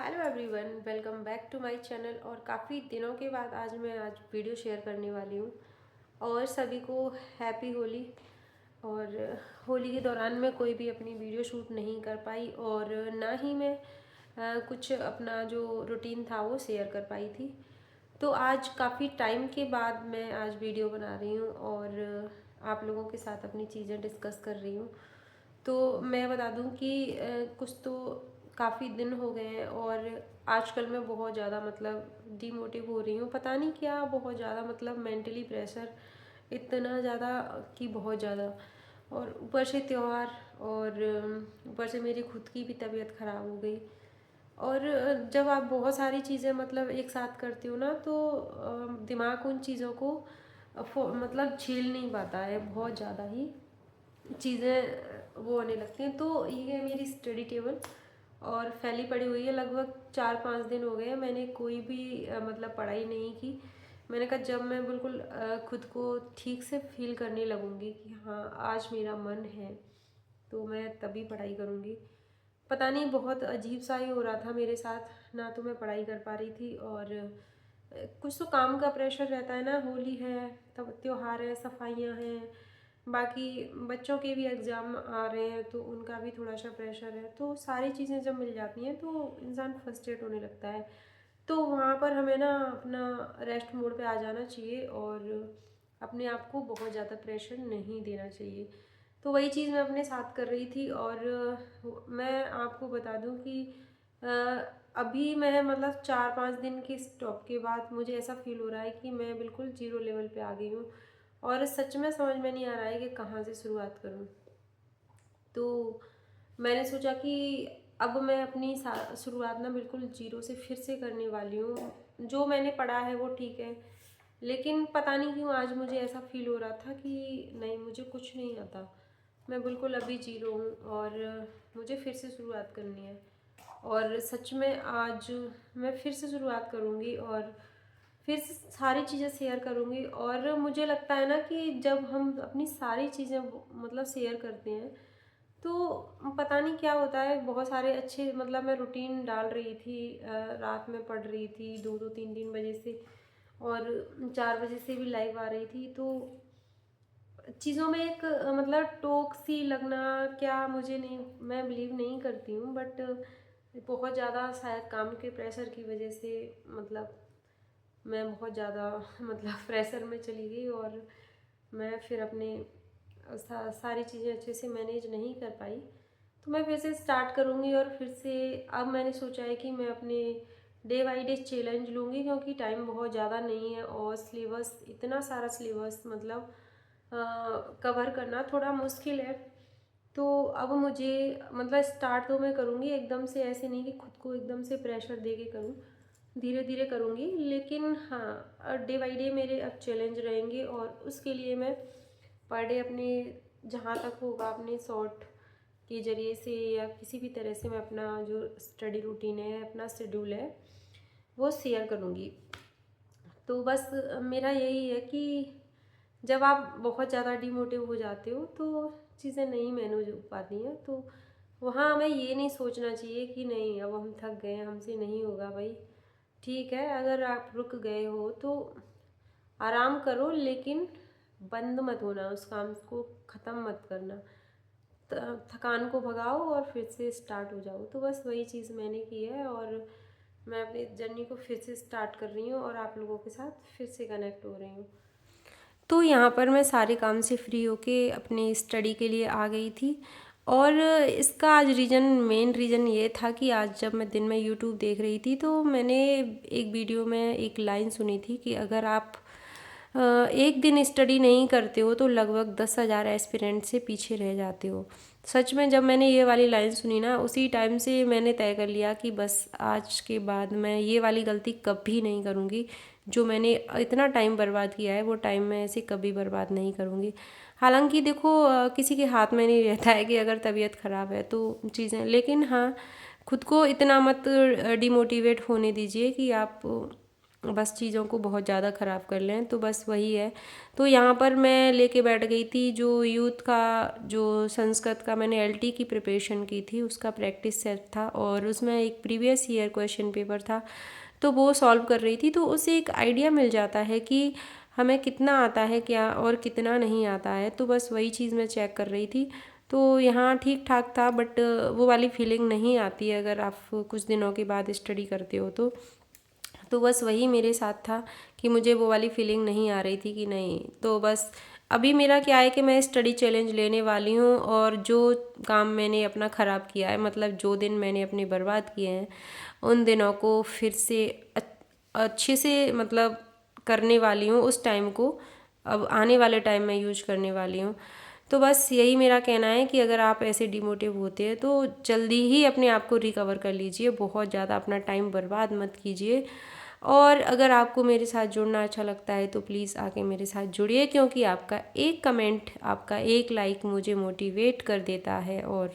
Hello everyone, welcome back to my channel. और काफ़ी दिनों के बाद आज वीडियो शेयर करने वाली हूँ। और सभी को हैप्पी होली। और होली के दौरान मैं कोई भी अपनी वीडियो शूट नहीं कर पाई और ना ही मैं कुछ अपना जो रूटीन था वो शेयर कर पाई थी। तो आज काफ़ी टाइम के बाद मैं आज वीडियो बना रही हूँ और आप लोगों के साथ अपनी चीज़ें डिस्कस कर रही हूँ। तो मैं बता दूं कि कुछ तो काफ़ी दिन हो गए हैं और आजकल मैं बहुत ज़्यादा डिमोटिव हो रही हूँ। पता नहीं क्या, बहुत ज़्यादा मेंटली प्रेशर इतना ज़्यादा कि बहुत ज़्यादा। और ऊपर से त्यौहार और ऊपर से मेरी खुद की भी तबीयत ख़राब हो गई। और जब आप बहुत सारी चीज़ें एक साथ करते हो ना, तो दिमाग उन चीज़ों को झेल नहीं पाता है। बहुत ज़्यादा ही चीज़ें वो होने लगती हैं। तो ये है मेरी स्टडी टेबल और फैली पड़ी हुई है। लगभग 4-5 दिन हो गए हैं, मैंने कोई भी पढ़ाई नहीं की। मैंने कहा जब मैं बिल्कुल खुद को ठीक से फील करने लगूंगी कि हाँ आज मेरा मन है, तो मैं तभी पढ़ाई करूँगी। पता नहीं, बहुत अजीब सा ही हो रहा था मेरे साथ। ना तो मैं पढ़ाई कर पा रही थी और कुछ तो काम का प्रेशर रहता है ना। होली है, तब त्योहार है, सफाइयाँ हैं, बाकी बच्चों के भी एग्ज़ाम आ रहे हैं तो उनका भी थोड़ा सा प्रेशर है। तो सारी चीज़ें जब मिल जाती हैं तो इंसान फ्रस्ट्रेट होने लगता है। तो वहाँ पर हमें ना अपना रेस्ट मोड पे आ जाना चाहिए और अपने आप को बहुत ज़्यादा प्रेशर नहीं देना चाहिए। तो वही चीज़ मैं अपने साथ कर रही थी। और मैं आपको बता दूं कि अ, अभी मैं 4-5 दिन के स्टॉप के बाद मुझे ऐसा फील हो रहा है कि मैं बिल्कुल ज़ीरो लेवल पे आ गई हूँ। और सच में समझ में नहीं आ रहा है कि कहाँ से शुरुआत करूँ। तो मैंने सोचा कि अब मैं अपनी शुरुआत ना बिल्कुल जीरो से फिर से करने वाली हूँ। जो मैंने पढ़ा है वो ठीक है, लेकिन पता नहीं क्यों आज मुझे ऐसा फील हो रहा था कि नहीं, मुझे कुछ नहीं आता। मैं बिल्कुल अभी जीरो हूँ और मुझे फिर से शुरुआत करनी है। और सच में आज मैं फिर से शुरुआत करूँगी और फिर से सारी चीज़ें शेयर करूँगी। और मुझे लगता है ना कि जब हम अपनी सारी चीज़ें शेयर करते हैं तो पता नहीं क्या होता है। बहुत सारे अच्छे मैं रूटीन डाल रही थी, रात में पढ़ रही थी 2-2 3-3 बजे से, और 4 बजे से भी लाइव आ रही थी। तो चीज़ों में एक टोक सी लगना, क्या, मुझे नहीं, मैं बिलीव नहीं करती हूँ। बट बहुत ज़्यादा शायद काम के प्रेशर की वजह से मैं बहुत ज़्यादा प्रेशर में चली गई और मैं फिर अपने सारी चीज़ें अच्छे से मैनेज नहीं कर पाई। तो मैं फिर से स्टार्ट करूँगी और फिर से अब मैंने सोचा है कि मैं अपने डे बाई डे चैलेंज लूँगी, क्योंकि टाइम बहुत ज़्यादा नहीं है और सिलेबस, इतना सारा सिलेबस कवर करना थोड़ा मुश्किल है। तो अब मुझे स्टार्ट तो मैं करूँगी एकदम से, ऐसे नहीं कि खुद को एकदम से प्रेशर दे के करूँ, धीरे धीरे करूँगी। लेकिन हाँ, डे बाई डे मेरे अब चैलेंज रहेंगे और उसके लिए मैं पर डे अपने जहाँ तक होगा अपने शॉर्ट के ज़रिए से या किसी भी तरह से मैं अपना जो स्टडी रूटीन है, अपना शेड्यूल है, वो शेयर करूँगी। तो बस मेरा यही है कि जब आप बहुत ज़्यादा डिमोटिव हो जाते हो तो चीज़ें नहीं मैनेज हो पाती हैं। तो वहाँ हमें ये नहीं सोचना चाहिए कि नहीं अब हम थक गए हैं, हमसे नहीं होगा। भाई ठीक है, अगर आप रुक गए हो तो आराम करो, लेकिन बंद मत होना, उस काम को ख़त्म मत करना। थकान को भगाओ और फिर से स्टार्ट हो जाओ। तो बस वही चीज़ मैंने की है और मैं अपनी जर्नी को फिर से स्टार्ट कर रही हूँ और आप लोगों के साथ फिर से कनेक्ट हो रही हूँ। तो यहाँ पर मैं सारे काम से फ्री होके अपनी स्टडी के लिए आ गई थी। और इसका आज मेन रीज़न ये था कि आज जब मैं दिन में यूट्यूब देख रही थी तो मैंने एक वीडियो में एक लाइन सुनी थी कि अगर आप एक दिन स्टडी नहीं करते हो तो लगभग 10,000 एस्पिरेंट से पीछे रह जाते हो। सच में जब मैंने ये वाली लाइन सुनी ना, उसी टाइम से मैंने तय कर लिया कि बस आज के बाद मैं ये वाली गलती कभी नहीं करूँगी। जो मैंने इतना टाइम बर्बाद किया है वो टाइम मैं ऐसे कभी बर्बाद नहीं करूँगी। हालांकि देखो, किसी के हाथ में नहीं रहता है कि अगर तबीयत ख़राब है तो चीज़ें, लेकिन हाँ, खुद को इतना मत डिमोटिवेट होने दीजिए कि आप बस चीज़ों को बहुत ज़्यादा ख़राब कर लें। तो बस वही है। तो यहाँ पर मैं लेके बैठ गई थी जो यूथ का, जो संस्कृत का मैंने एलटी की प्रिपरेशन की थी, उसका प्रैक्टिस सेट था और उसमें एक प्रीवियस ईयर क्वेश्चन पेपर था, तो वो सॉल्व कर रही थी। तो उससे एक आइडिया मिल जाता है कि हमें कितना आता है क्या और कितना नहीं आता है। तो बस वही चीज़ मैं चेक कर रही थी। तो यहाँ ठीक ठाक था, बट वो वाली फीलिंग नहीं आती है अगर आप कुछ दिनों के बाद स्टडी करते हो तो बस वही मेरे साथ था कि मुझे वो वाली फीलिंग नहीं आ रही थी कि नहीं। तो बस अभी मेरा क्या है कि मैं स्टडी चैलेंज लेने वाली हूँ और जो काम मैंने अपना ख़राब किया है, मतलब जो दिन मैंने अपने बर्बाद किए हैं, उन दिनों को फिर से अच्छे से मतलब करने वाली हूँ। उस टाइम को अब आने वाले टाइम में यूज करने वाली हूँ। तो बस यही मेरा कहना है कि अगर आप ऐसे डिमोटिव होते हैं तो जल्दी ही अपने आप को रिकवर कर लीजिए, बहुत ज़्यादा अपना टाइम बर्बाद मत कीजिए। और अगर आपको मेरे साथ जुड़ना अच्छा लगता है तो प्लीज़ आके मेरे साथ जुड़िए, क्योंकि आपका एक कमेंट, आपका एक लाइक मुझे मोटिवेट कर देता है और